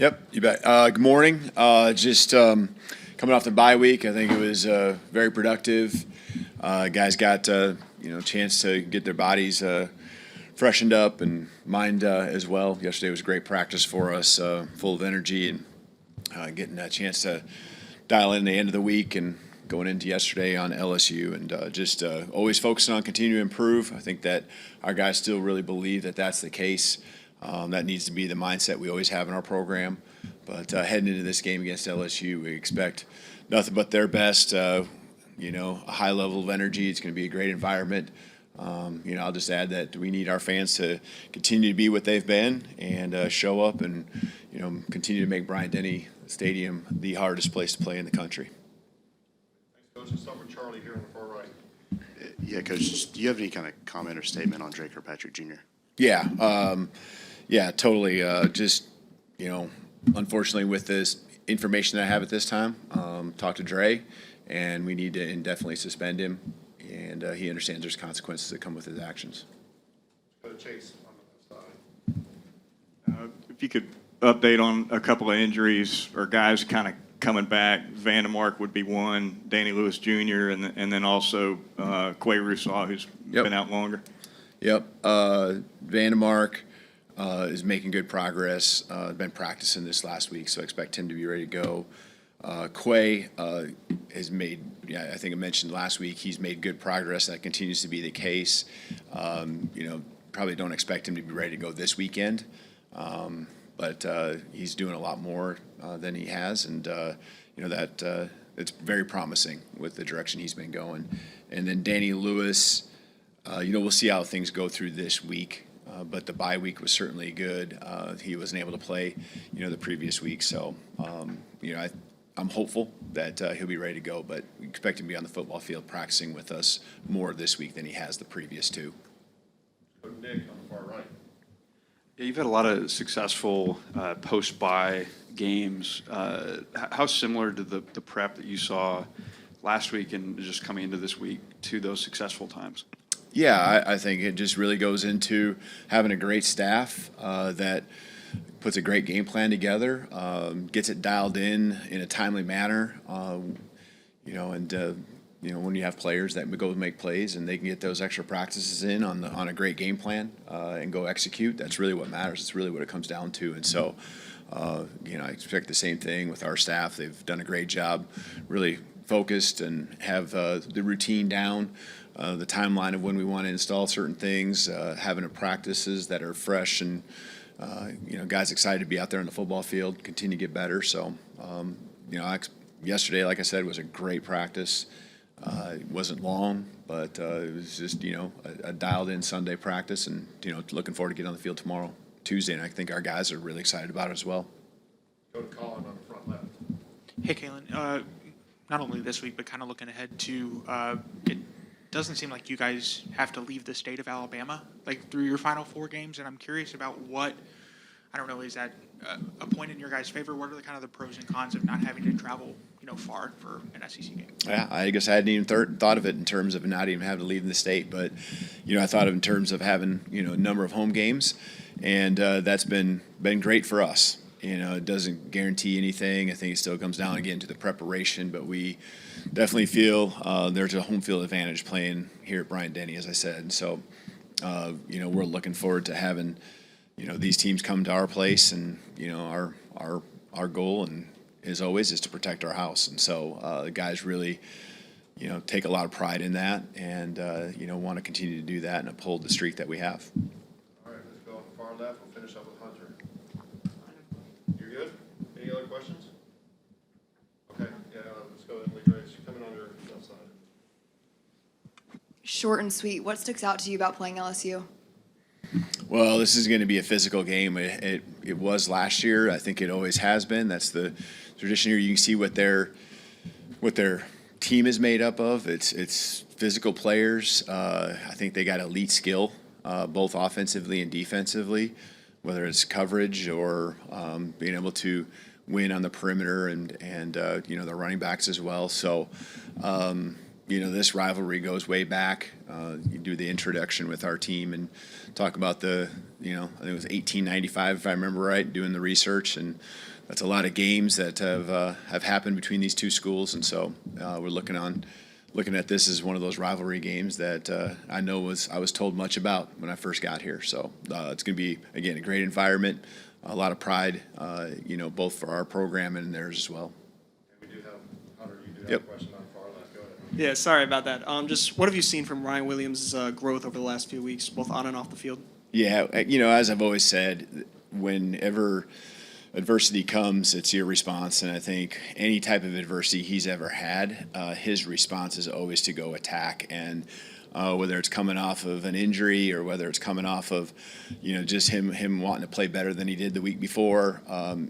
Yep, you bet. Good morning. Just coming off the bye week, I think it was very productive. Guys got chance to get their bodies freshened up and mind as well. Yesterday was a great practice for us, full of energy and getting a chance to dial in the end of the week and going into yesterday on LSU and just always focusing on continuing to improve. I think that our guys still really believe that that's the case. That needs to be the mindset we always have in our program. But heading into this game against LSU, we expect nothing but their best, a high level of energy. It's going to be a great environment. I'll just add that we need our fans to continue to be what they've been and show up and, continue to make Bryant-Denny Stadium the hardest place to play in the country. Thanks, Coach. Let's start with Charlie here on the far right. Yeah, Coach, do you have any kind of comment or statement on Dre Kirkpatrick Jr.? Yeah, totally. Unfortunately, with this information that I have at this time, talk to Dre, and we need to indefinitely suspend him, and he understands there's consequences that come with his actions. Go to Chase on the left side. If you could update on a couple of injuries or guys kind of coming back. Vandemark would be one, Danny Lewis Jr., and then also Quay Rousseau, who's been out longer. Yep. Vandemark is making good progress. Been practicing this last week, so I expect him to be ready to go. Quay has made, I think I mentioned last week, he's made good progress. That continues to be the case. Probably don't expect him to be ready to go this weekend, but he's doing a lot more than he has, and it's very promising with the direction he's been going. And then Danny Lewis. We'll see how things go through this week, but the bye week was certainly good. He wasn't able to play, the previous week. So, I'm hopeful that he'll be ready to go, but we expect him to be on the football field practicing with us more this week than he has the previous two. Go to Nick on the far right. Yeah, you've had a lot of successful post-bye games. How similar to the prep that you saw last week and just coming into this week to those successful times? Yeah, I think it just really goes into having a great staff that puts a great game plan together, gets it dialed in a timely manner, when you have players that go make plays and they can get those extra practices in on a great game plan and go execute, that's really what matters. It's really what it comes down to. And so, I expect the same thing with our staff. They've done a great job, really focused and have the routine down. The timeline of when we want to install certain things, having practices that are fresh, and guys excited to be out there on the football field, continue to get better. So, yesterday, like I said, was a great practice. It wasn't long, but it was just a dialed-in Sunday practice, and looking forward to getting on the field tomorrow, Tuesday, and I think our guys are really excited about it as well. Go to Colin on the front left. Hey, Kalen. Not only this week, but kind of looking ahead to it doesn't seem like you guys have to leave the state of Alabama through your final 4 games, and I'm curious about is that a point in your guys' favor? What are the pros and cons of not having to travel far for an SEC game? Yeah, I guess I hadn't even thought of it in terms of not even having to leave the state, but I thought of it in terms of having a number of home games, and that's been great for us. It doesn't guarantee anything. I think it still comes down again to the preparation, but we definitely feel there's a home field advantage playing here at Bryant-Denny, as I said. And so, we're looking forward to having, these teams come to our place, and our goal, and as always, is to protect our house. And so the guys really, take a lot of pride in that, and want to continue to do that and uphold the streak that we have. All right, let's go on the far left. We'll finish up with Hunter. You're good? Any other questions? Okay, let's go Emily Grace. You're coming on your left side. Short and sweet. What sticks out to you about playing LSU? Well, this is going to be a physical game. It was last year. I think it always has been. That's the tradition here. You can see what their team is made up of. It's physical players. I think they got elite skill, both offensively and defensively, whether it's coverage or being able to win on the perimeter and the running backs as well. So, this rivalry goes way back. You do the introduction with our team and talk about I think it was 1895, if I remember right, doing the research, and that's a lot of games that have happened between these two schools, and so we're looking at this as one of those rivalry games that I was told much about when I first got here. So it's going to be, again, a great environment, a lot of pride, both for our program and theirs as well. And we do have, Hunter, you do have Yep. a question on far left. Go ahead. Yeah, sorry about that. Just what have you seen from Ryan Williams' growth over the last few weeks, both on and off the field? Yeah, as I've always said, whenever adversity comes, it's your response. And I think any type of adversity he's ever had, his response is always to go attack. And whether it's coming off of an injury or whether it's coming off of, just him wanting to play better than he did the week before,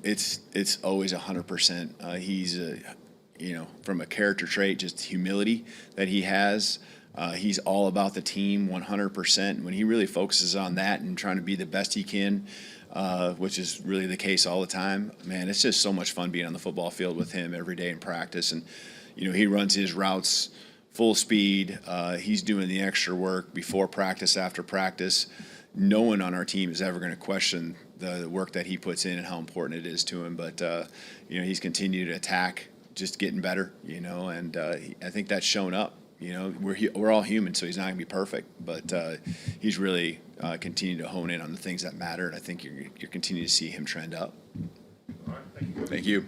it's always 100%. He's from a character trait, just humility that he has. He's all about the team 100%. When he really focuses on that and trying to be the best he can, which is really the case all the time, man, it's just so much fun being on the football field with him every day in practice. And, he runs his routes full speed. He's doing the extra work before practice, after practice. No one on our team is ever going to question the work that he puts in and how important it is to him. But, he's continued to attack, just getting better, and I think that's shown up. We're all human, so he's not going to be perfect, but he's really continued to hone in on the things that matter, and I think you're continuing to see him trend up. All right, thank you. Thank you.